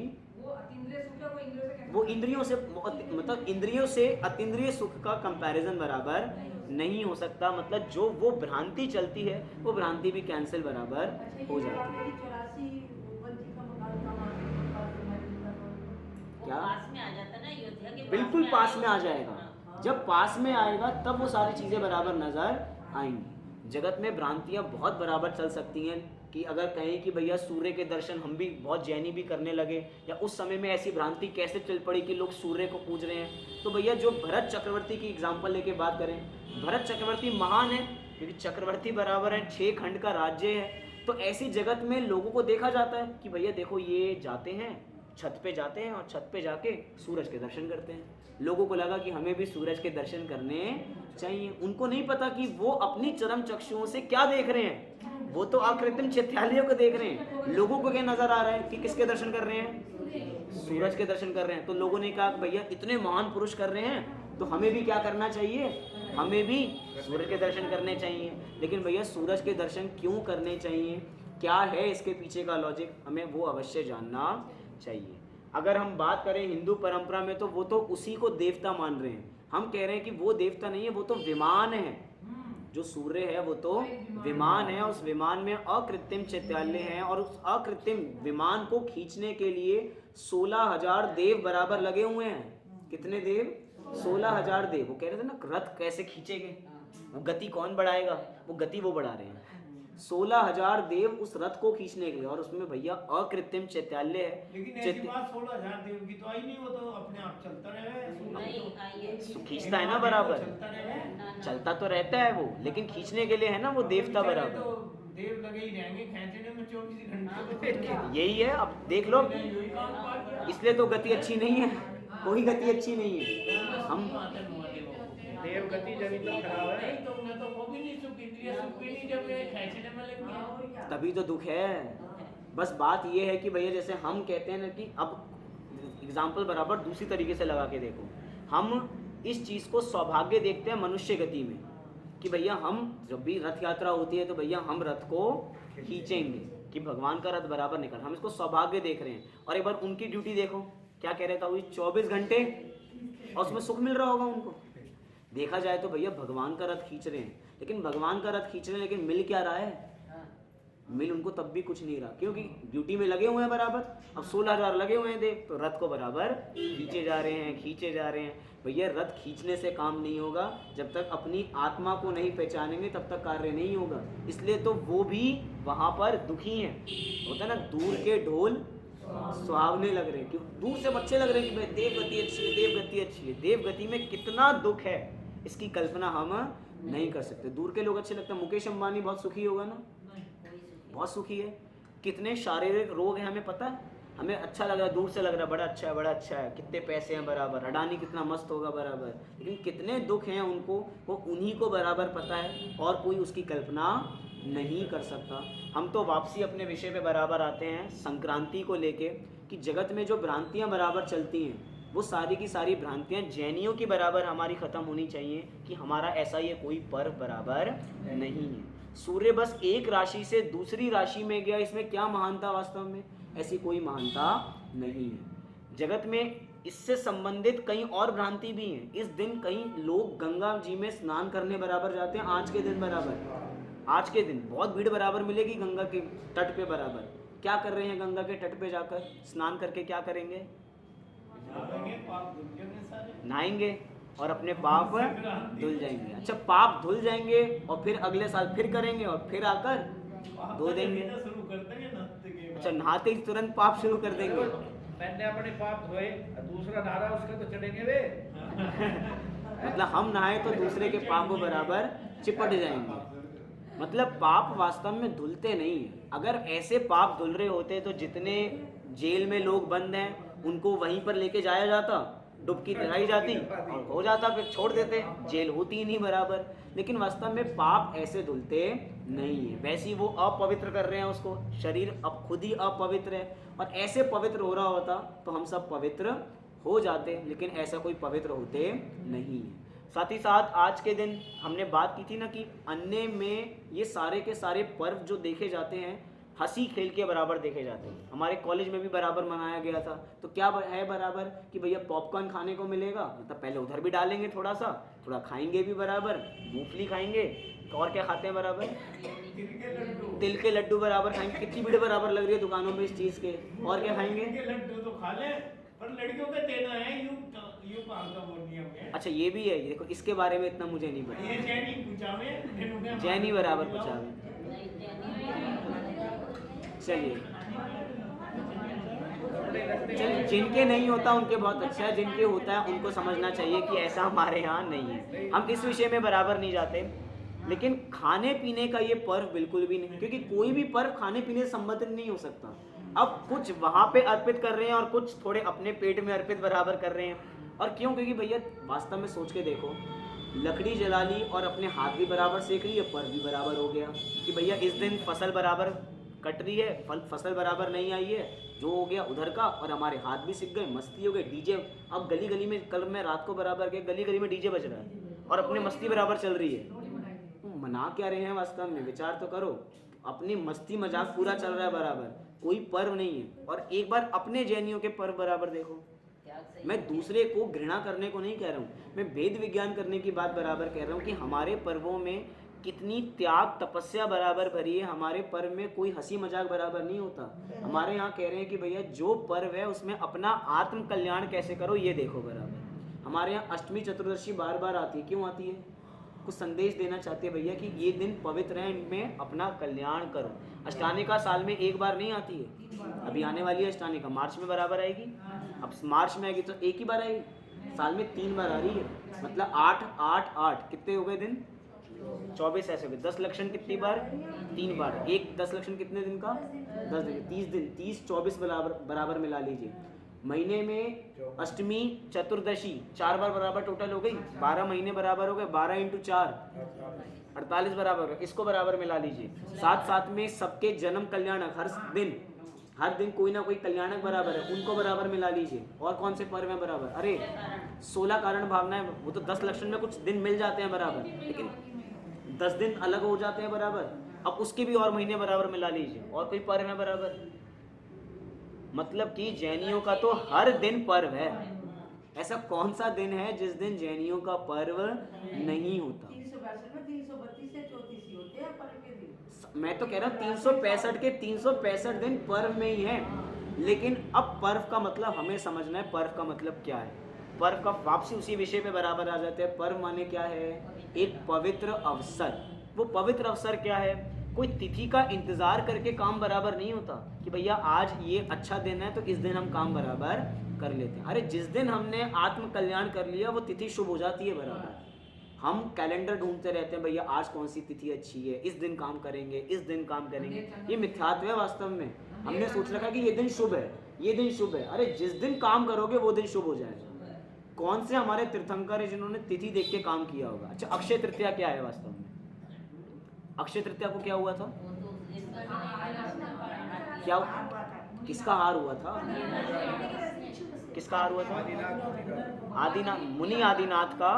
वो इंद्रियों से, मतलब इंद्रियों से अतीन्द्रिय सुख का कंपैरिजन बराबर नहीं हो सकता। मतलब जो वो भ्रांति चलती है वो भ्रांति भी कैंसिल बराबर हो जाती है। क्या पास में आ जाता ना अयोध्या के, बिल्कुल पास में आ जाएगा। जब पास में आएगा तब वो सारी चीजें बराबर नजर आएंगी। जगत में भ्रांतियां बहुत बराबर चल सकती हैं कि अगर कहें कि भैया सूर्य के दर्शन हम भी बहुत जैनी भी करने लगे, या उस समय में ऐसी भ्रांति कैसे चल पड़ी कि लोग सूर्य को पूज रहे हैं, तो भैया जो भरत चक्रवर्ती की एग्जाम्पल लेके बात करें, भरत चक्रवर्ती महान है क्योंकि चक्रवर्ती बराबर है 6 खंड का राज्य है। तो ऐसी जगत में लोगों को देखा जाता है कि भैया देखो ये जाते हैं छत पे जाते हैं और छत पे जाके सूरज के दर्शन करते हैं। लोगों को लगा कि हमें भी सूरज के दर्शन करने चाहिए। उनको नहीं पता कि वो अपनी चरम चक्षुओं से क्या देख रहे हैं, वो तो अकृत्रिम चैत्यालयों को देख रहे हैं। लोगों को क्या नजर आ रहा है कि किसके दर्शन कर रहे हैं? सूरज के दर्शन कर रहे हैं। तो लोगों ने कहा भैया इतने महान पुरुष कर रहे हैं तो हमें भी क्या करना चाहिए, हमें भी सूरज के दर्शन करने चाहिए। लेकिन भैया सूरज के दर्शन क्यों करने चाहिए, क्या है इसके पीछे का लॉजिक, हमें वो अवश्य जानना चाहिए। अगर हम बात करें हिंदू परंपरा में तो वो तो उसी को देवता मान रहे हैं। हम कह रहे हैं कि वो देवता नहीं है, वो तो विमान है। जो सूर्य है वो तो विमान है, उस विमान में अकृत्रिम चैत्यालय है और उस अकृत्रिम विमान को खींचने के लिए 16,000 देव बराबर लगे हुए हैं। कितने देव? 16,000 देव। वो कह रहे थे ना रथ कैसे खींचेंगे, वो गति कौन बढ़ाएगा, वो गति वो बढ़ा रहे हैं। 16,000 देव उस रथ को खींचने के लिए, और उसमें भैया अकृत्रिम चैत्यालय है। लेकिन ऐसी बात 16,000 देव की तो आई नहीं, वो तो अपने आप चलता रहे, खींचता है ना बराबर, चलता तो रहता है वो, लेकिन खींचने के लिए है ना वो देवता बराबर। तो देव लगे ही रहेंगे खींचने में 24 घंटे। यही है, अब देख लो, इसलिए तो गति अच्छी नहीं है, कोई गति अच्छी नहीं है। हम देवगति जब तो खराब है। नहीं तो मैं तो वो भी नहीं सुख इंद्रिय सुख भी नहीं जब ये खींचने में लग गया। तभी तो दुख है। बस बात ये है कि भैया जैसे हम कहते हैं ना कि अब एग्जाम्पल बराबर दूसरी तरीके से लगा के देखो, हम इस चीज़ को सौभाग्य देखते हैं मनुष्य गति में कि भैया हम जब भी रथ यात्रा होती है तो भैया हम रथ को खींचेंगे कि भगवान का रथ बराबर निकल, हम इसको सौभाग्य देख रहे हैं। और एक बार उनकी ड्यूटी देखो, क्या कह रहे था वो 24 घंटे और उसमें सुख मिल रहा होगा उनको। देखा जाए तो भैया भगवान का रथ खींच रहे हैं, लेकिन भगवान का रथ खींच रहे हैं लेकिन मिल क्या रहा है? मिल उनको तब भी कुछ नहीं रहा, क्योंकि ड्यूटी में लगे हुए हैं बराबर। अब 16,000 लगे हुए हैं देव, तो रथ को बराबर खींचे जा रहे हैं, खींचे जा रहे हैं। भैया रथ खींचने से काम नहीं होगा, जब तक अपनी आत्मा को नहीं पहचानेंगे तब तक कार्य नहीं होगा। इसलिए तो वो भी वहाँ पर दुखी हैं। होता है ना, दूर के ढोल सुहावने लग रहे हैं, क्यों? दूर से अच्छे लग रहे हैं कि भाई देवगति अच्छी है, देवगति अच्छी है। देवगति में कितना दुख है इसकी कल्पना हम नहीं कर सकते। दूर के लोग अच्छे लगते हैं। मुकेश अंबानी बहुत सुखी होगा ना, बहुत सुखी है। कितने शारीरिक रोग हैं हमें पता है, हमें अच्छा लग रहा है, दूर से लग रहा है बड़ा अच्छा है, बड़ा अच्छा है, कितने पैसे हैं बराबर, अडानी कितना मस्त होगा बराबर, लेकिन कितने दुख हैं उनको वो उन्हीं को बराबर पता है और कोई उसकी कल्पना नहीं कर सकता। हम तो वापसी अपने विषय पे बराबर आते हैं संक्रांति को लेके कि जगत में जो भ्रांतियाँ बराबर चलती हैं वो सारी की सारी भ्रांतियाँ जैनियों की बराबर हमारी ख़त्म होनी चाहिए कि हमारा ऐसा ये कोई पर्व बराबर नहीं है। सूर्य बस एक राशि से दूसरी राशि में गया, इसमें क्या महानता? वास्तव में ऐसी कोई महानता नहीं है। जगत में इससे संबंधित कई और भ्रांति भी हैं। इस दिन कई लोग गंगा जी में स्नान करने बराबर जाते हैं, आज के दिन बराबर। आज के दिन बहुत भीड़ बराबर मिलेगी गंगा के तट पे बराबर। क्या कर रहे हैं गंगा के तट पे जाकर स्नान करके? क्या करेंगे? नहाएंगे और अपने पाप धुल जाएंगे। अच्छा, पाप धुल जाएंगे और फिर अगले साल फिर करेंगे और फिर आकर धो देंगे। अच्छा, नहाते ही तुरंत पाप शुरू कर देंगे। मैंने अपने पाप धोए, दूसरा नहा रहा उसके तो चढ़ेंगे वे। मतलब हम नहाए तो दूसरे के पाप को बराबर चिपट जाएंगे। मतलब पाप वास्तव में धुलते नहीं हैं। अगर ऐसे पाप धुल रहे होते तो जितने जेल में लोग बंद हैं उनको वहीं पर लेके जाया जाता, डुबकी दिलाई जाती और हो जाता, फिर छोड़ देते, जेल होती ही नहीं बराबर। लेकिन वास्तव में पाप ऐसे धुलते नहीं है। वैसे ही वो अपवित्र कर रहे हैं उसको, शरीर अब खुद ही अपवित्र है। और ऐसे पवित्र हो रहा होता तो हम सब पवित्र हो जाते, लेकिन ऐसा कोई पवित्र होते नहीं है। साथ ही साथ आज के दिन हमने बात की थी ना कि अन्य में ये सारे के सारे पर्व जो देखे जाते हैं हंसी खेल के बराबर देखे जाते हैं। हमारे कॉलेज में भी बराबर मनाया गया था। तो क्या है बराबर कि भैया पॉपकॉर्न खाने को मिलेगा, मतलब पहले उधर भी डालेंगे थोड़ा सा, थोड़ा खाएंगे भी बराबर, मूंगफली खाएंगे, और क्या खाते हैं बराबर? तिल के लड्डू बराबर खाएंगे। कितनी भीड़ बराबर लग रही है दुकानों में इस चीज़ के। और क्या खाएंगे? लड्डू तो खा ले, पर लड़कियों को देना है, यूं कहाँ का वो नियम है। अच्छा, ये भी है। देखो, इसके बारे में इतना मुझे नहीं पता। ये जैनी पूछा जैनी बराबर पूछा। चलिए, जिनके नहीं होता उनके बहुत अच्छा है, जिनके होता है उनको समझना चाहिए कि ऐसा हमारे यहाँ नहीं है। हम इस विषय में बराबर नहीं जाते। लेकिन खाने पीने का ये पर्व बिल्कुल भी नहीं, क्योंकि कोई भी पर्व खाने पीने से संबंधित नहीं हो सकता। अब कुछ वहाँ पे अर्पित कर रहे हैं और कुछ थोड़े अपने पेट में अर्पित बराबर कर रहे हैं। और क्यों? क्योंकि भैया वास्तव में सोच के देखो, लकड़ी जला ली और अपने हाथ भी बराबर सेक ली, पर्व भी बराबर हो गया कि भैया इस दिन फसल बराबर कट रही है, फसल बराबर नहीं आई है, जो हो गया उधर का, और हमारे हाथ भी सीख गए, मस्ती हो गई। डीजे अब गली गली में, कल मैं रात को बराबर गए, गली गली में डीजे बज रहा है और अपनी मस्ती बराबर चल रही है। मना क्या रहे हैं वास्तव में? विचार तो करो। अपनी मस्ती मजाक पूरा चल रहा है बराबर, कोई पर्व नहीं है। और एक बार अपने जैनियों के पर्व बराबर देखो। मैं दूसरे को घृणा करने को नहीं कह रहा हूँ, मैं वेद विज्ञान करने की बात बराबर कह रहा हूँ कि हमारे पर्वों में कितनी त्याग तपस्या बराबर भरी है। हमारे पर्व में कोई हंसी मजाक बराबर नहीं होता। हमारे यहाँ कह रहे हैं कि भैया जो पर्व है उसमें अपना आत्म कल्याण कैसे करो ये देखो बराबर। हमारे यहाँ अष्टमी चतुर्दशी बार बार आती है। क्यों आती है? कुछ संदेश देना चाहते हैं भैया कि ये दिन पवित्र है, इनमें अपना कल्याण करो। अष्टानिका साल में एक बार नहीं आती है, अभी आने वाली है अष्टानिका, मार्च में बराबर आएगी। अब मार्च में आएगी तो एक ही बार आएगी, साल में 3 बार आ रही है। मतलब 8 8 8 कितने हो गए दिन? 24 ऐसे हो गए। 10 लक्षण कितनी बार? 3 बार। एक 10 लक्षण कितने दिन का? 10 दिन। 30 दिन, 30 24 बराबर मिला लीजिए। महीने में अष्टमी चतुर्दशी 4 बार बराबर टोटल हो गई, 12 महीने बराबर हो गए, 12 इंटू 4 48 बराबर हो गए। इसको बराबर मिला लीजिए। साथ साथ में सबके जन्म कल्याणक हर दिन कोई ना कोई कल्याणक बराबर है, उनको बराबर मिला लीजिए। और कौन से पर्व हैं बराबर? अरे 16 कारण भावनाएं, वो तो 10 लक्षण में कुछ दिन मिल जाते हैं बराबर, लेकिन 10 दिन अलग हो जाते हैं बराबर। अब उसके भी और महीने बराबर मिला लीजिए। और कोई पर्व है बराबर? मतलब कि जैनियों का तो हर दिन पर्व है। ऐसा कौन सा दिन है जिस दिन जैनियों का पर्व नहीं होता? 362 में 332 या 34 होते हैं पर्व के दिन। मैं तो कह रहा हूँ 365 के 365 दिन पर्व में ही है। लेकिन अब पर्व का मतलब हमें समझना है, पर्व का मतलब क्या है। पर्व का वापसी उसी विषय पे बराबर आ जाते हैं। पर्व माने क्या है? एक पवित्र अवसर। वो पवित्र अवसर क्या है? कोई तिथि का इंतजार करके काम बराबर नहीं होता कि भैया आज ये अच्छा दिन है तो इस दिन हम काम बराबर कर लेते हैं। अरे जिस दिन हमने आत्म कल्याण कर लिया वो तिथि शुभ हो जाती है बराबर। हम कैलेंडर ढूंढते रहते हैं, भैया आज कौन सी तिथि अच्छी है, इस दिन काम करेंगे, इस दिन काम करेंगे। ये मिथ्यात्व है वास्तव में। हमने सोच रखा कि ये दिन शुभ है, ये दिन शुभ है। अरे जिस दिन काम करोगे वो दिन शुभ हो जाएगा। कौन से हमारे तीर्थंकर है जिन्होंने तिथि देख के काम किया होगा? अच्छा, अक्षय तृतीया क्या है वास्तव में? अक्षय तृतीया को क्या हुआ था? क्या किसका हार हुआ था? किसका हार हुआ था? आदिनाथ, मुनि आदिनाथ का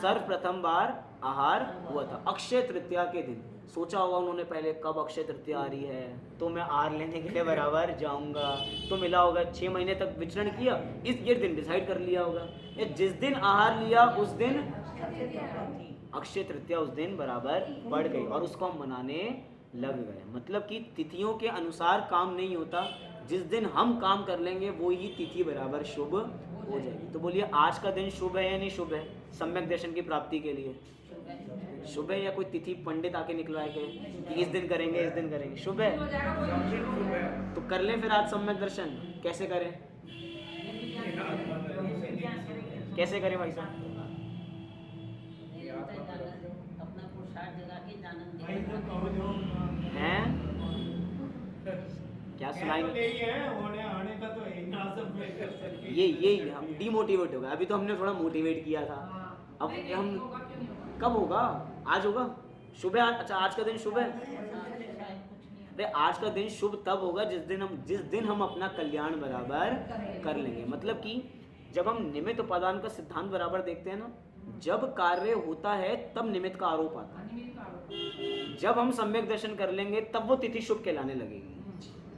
सर्वप्रथम बार आहार हुआ था अक्षय तृतीया के दिन। सोचा होगा उन्होंने पहले कब अक्षय तृतीया आ रही है तो मैं आहार लेने के लिए बराबर जाऊंगा। तो मिला होगा 6 महीने तक विचरण किया, इस ये दिन डिसाइड कर लिया होगा। जिस दिन आहार लिया उस दिन अक्षय तृतीया उस दिन बराबर बढ़ गई और उसको हम मनाने लग गए। मतलब कि तिथियों के अनुसार काम नहीं होता, जिस दिन हम काम कर लेंगे वो ही तिथि बराबर शुभ हो जाएगी। तो बोलिए आज का दिन शुभ है या नहीं शुभ है? सम्यक दर्शन की प्राप्ति के लिए शुभ है या कोई तिथि पंडित आके निकलवाए के कि इस दिन करेंगे इस दिन करेंगे? शुभ है तो कर लें फिर आज सम्यक दर्शन। कैसे करें? कैसे करें भाई साहब? अपना पुरुषार्थ जगा के भाई तो कहो जो हैं क्या सुनाएंगे? यही है, होने आने का तो यही ना सब में कर सके। ये हम डीमोटिवेट हो गए। अभी तो हमने थोड़ा मोटिवेट किया था, अब हम कब होगा? आज होगा? शुभ है? अच्छा आज का दिन शुभ है? अरे आज का दिन शुभ तब होगा जिस दिन हम अपना कल्याण बराबर कर लेंगे। मतलब कि जब हम निमित्त उपादान का सिद्धांत बराबर देखते हैं ना, जब कार्य होता है तब निमित्त का आरोप आता है। जब हम सम्यक दर्शन कर लेंगे तब वो तिथि शुभ कहलाने लगेगी,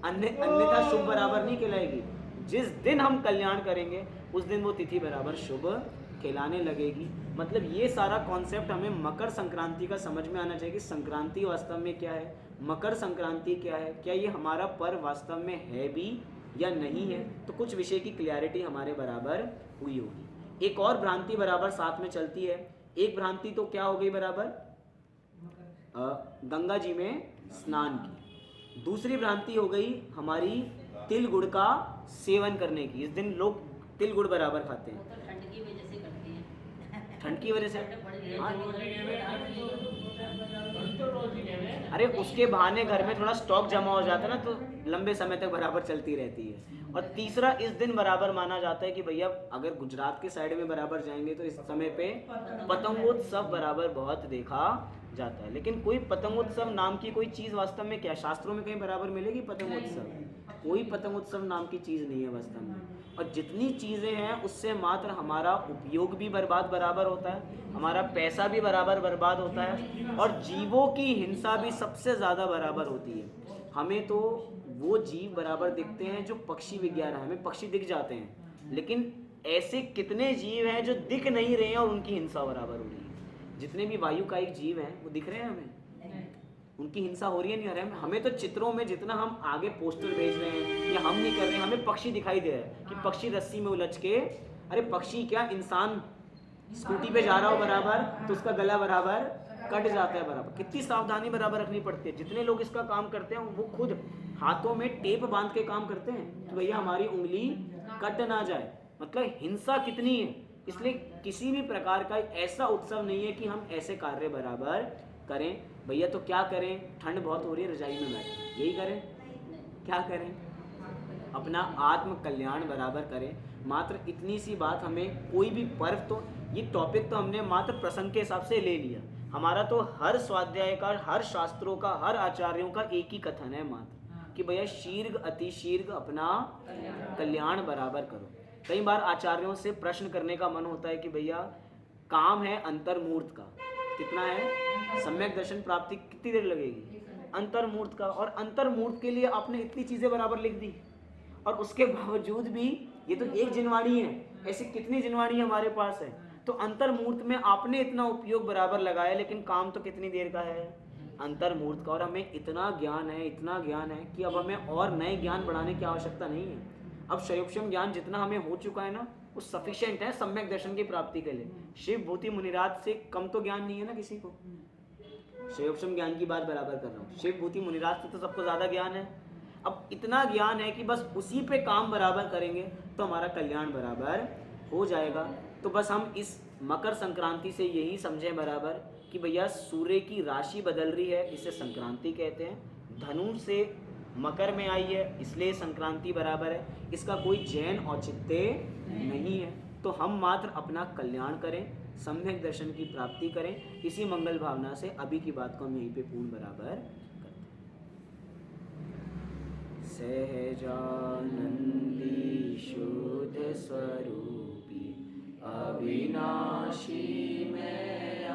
अन्यथा शुभ बराबर नहीं कहलाएगी। जिस दिन हम कल्याण करेंगे उस दिन वो तिथि बराबर शुभ कहलाने लगेगी। मतलब ये सारा कॉन्सेप्ट हमें मकर संक्रांति का समझ में आना चाहिए कि संक्रांति वास्तव में क्या है, मकर संक्रांति क्या है, क्या ये हमारा पर्व वास्तव में है भी या नहीं है। तो कुछ विषय की क्लैरिटी हमारे बराबर हुई होगी। एक और भ्रांति बराबर साथ में चलती है। एक भ्रांति तो क्या हो गई बराबर? गंगा जी में स्नान की। दूसरी भ्रांति हो गई हमारी तिल गुड़ का सेवन करने की। इस दिन लोग तिल गुड़ बराबर खाते हैं। तो ठंड की वजह से करते हैं। ठंड की वजह से? हाँ। है। अरे उसके बहाने घर में थोड़ा स्टॉक जमा हो जाता है ना, तो लंबे समय तक बराबर चलती रहती है। और तीसरा इस दिन बराबर माना जाता है कि भैया अगर गुजरात के साइड में बराबर जाएंगे तो इस समय पे पतंगोत्सव बराबर बहुत देखा जाता है। लेकिन कोई पतंगोत्सव नाम की कोई चीज़ वास्तव में क्या शास्त्रों में कहीं बराबर मिलेगी? पतंगोत्सव कोई पतंगोत्सव नाम की चीज़ नहीं है वास्तव में। और जितनी चीज़ें हैं उससे मात्र हमारा उपयोग भी बराबर होता है, हमारा पैसा भी बराबर बर्बाद होता है, और जीवों की हिंसा भी सबसे ज़्यादा बराबर होती है। हमें तो वो जीव बराबर दिखते हैं जो पक्षी विज्ञान है, हमें पक्षी दिख जाते हैं, लेकिन ऐसे कितने जीव हैं जो दिख नहीं रहे हैं और उनकी हिंसा बराबर हो रही है। जितने भी वायुकायिक जीव हैं वो दिख रहे हैं हमें, उनकी हिंसा हो रही है नहीं हो रही है? हमें तो चित्रों में जितना हम आगे पोस्टर भेज रहे हैं या हम नहीं कर रहे हैं, हमें पक्षी दिखाई दे रहा है कि पक्षी रस्सी में उलझ के, अरे पक्षी क्या, इंसान स्कूटी पे जा रहा हो बराबर तो उसका गला बराबर कट जाता है बराबर। कितनी सावधानी बराबर रखनी पड़ती है। जितने लोग इसका काम करते हैं वो खुद हाथों में टेप बांध के काम करते हैं कि भैया हमारी उंगली कट ना जाए। मतलब हिंसा कितनी है। इसलिए किसी भी प्रकार का ऐसा उत्सव नहीं है कि हम ऐसे कार्य बराबर करें। भैया तो क्या करें, ठंड बहुत हो रही है, रजाई में बैठे, यही करें? क्या करें? अपना आत्म कल्याण बराबर करें। मात्र इतनी सी बात, हमें कोई भी पर्व, तो ये टॉपिक तो हमने मात्र प्रसंग के हिसाब से ले लिया। हमारा तो हर स्वाध्याय का, हर शास्त्रों का, हर आचार्यों का एक ही कथन है मात्र, कि भैया शीघ्र अति शीघ्र अपना कल्याण बराबर करो। कई बार आचार्यों से प्रश्न करने का मन होता है कि भैया काम है अंतर्मूर्त का, कितना है सम्यक दर्शन प्राप्ति, कितनी देर लगेगी अंतर्मूर्त का, और अंतर्मूर्त के लिए आपने इतनी चीजें बराबर लिख दी, और उसके बावजूद भी ये तो एक जिनवाणी है, ऐसी कितनी जिनवाणी हमारे पास है। तो अंतर्मूर्त में आपने इतना उपयोग बराबर लगाया, लेकिन काम तो कितनी देर का है अंतर्मूर्त का। और हमें इतना ज्ञान है, इतना ज्ञान है कि अब हमें और नए ज्ञान बढ़ाने की आवश्यकता नहीं है। अब शयोक्षम ज्ञान जितना हमें हो चुका है ना, वो सफिशिएंट है सम्यक दर्शन की प्राप्ति के लिए। शिव भूति मुनिराज से कम तो ज्ञान नहीं है ना किसी को। शयोक्षम ज्ञान की बात बराबर कर रहा हूँ, शिव भूति मुनिराज से तो सबको ज्यादा ज्ञान है। अब इतना ज्ञान है कि बस उसी पे काम बराबर करेंगे तो हमारा कल्याण बराबर हो जाएगा। तो बस हम इस मकर संक्रांति से यही समझें बराबर कि भैया सूर्य की राशि बदल रही है, इसे संक्रांति कहते हैं। धनु से मकर में आई है, इसलिए संक्रांति बराबर है। इसका कोई जैन औचित्य नहीं है। तो हम मात्र अपना कल्याण करें, सम्यक दर्शन की प्राप्ति करें, इसी मंगल भावना से अभी की बात को हम यहीं पे पूर्ण बराबर करते हैं। सहजानंदी शुद्ध स्वरूपी अविनाशी में